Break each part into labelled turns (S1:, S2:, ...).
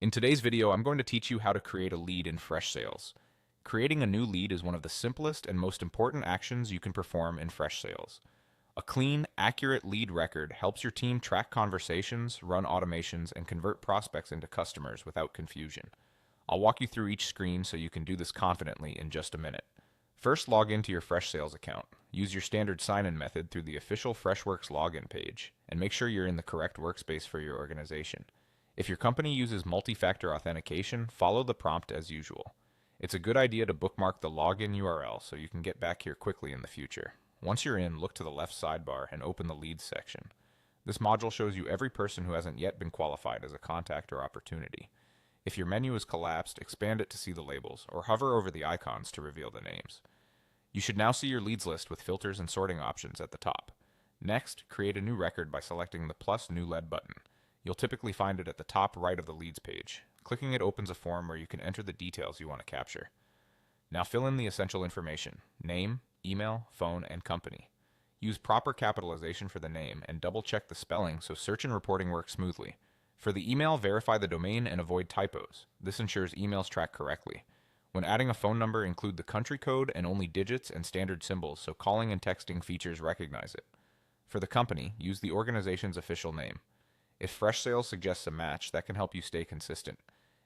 S1: In today's video, I'm going to teach you how to create a lead in Freshsales. Creating a new lead is one of the simplest and most important actions you can perform in Freshsales. A clean, accurate lead record helps your team track conversations, run automations, and convert prospects into customers without confusion. I'll walk you through each screen so you can do this confidently in just a minute. First, log into your Freshsales account. Use your standard sign-in method through the official Freshworks login page, and make sure you're in the correct workspace for your organization. If your company uses multi-factor authentication, follow the prompt as usual. It's a good idea to bookmark the login URL so you can get back here quickly in the future. Once you're in, look to the left sidebar and open the Leads section. This module shows you every person who hasn't yet been qualified as a contact or opportunity. If your menu is collapsed, expand it to see the labels, or hover over the icons to reveal the names. You should now see your leads list with filters and sorting options at the top. Next, create a new record by selecting the plus New Lead button. You'll typically find it at the top right of the leads page. Clicking it opens a form where you can enter the details you want to capture. Now fill in the essential information: name, email, phone, and company. Use proper capitalization for the name and double check the spelling so search and reporting work smoothly. For the email, verify the domain and avoid typos. This ensures emails track correctly. When adding a phone number, include the country code and only digits and standard symbols so calling and texting features recognize it. For the company, use the organization's official name. If Freshsales suggests a match, that can help you stay consistent.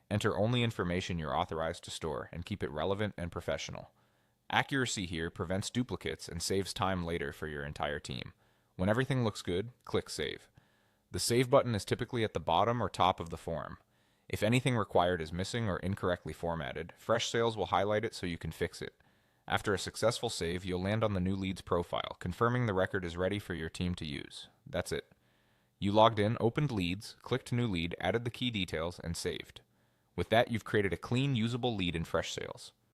S1: Enter only information you're authorized to store and keep it relevant and professional. Accuracy here prevents duplicates and saves time later for your entire team. When everything looks good, click Save. The Save button is typically at the bottom or top of the form. If anything required is missing or incorrectly formatted, Freshsales will highlight it so you can fix it. After a successful save, you'll land on the new leads profile, confirming the record is ready for your team to use. That's it. You logged in, opened Leads, clicked New Lead, added the key details, and saved. With that, you've created a clean, usable lead in Freshsales.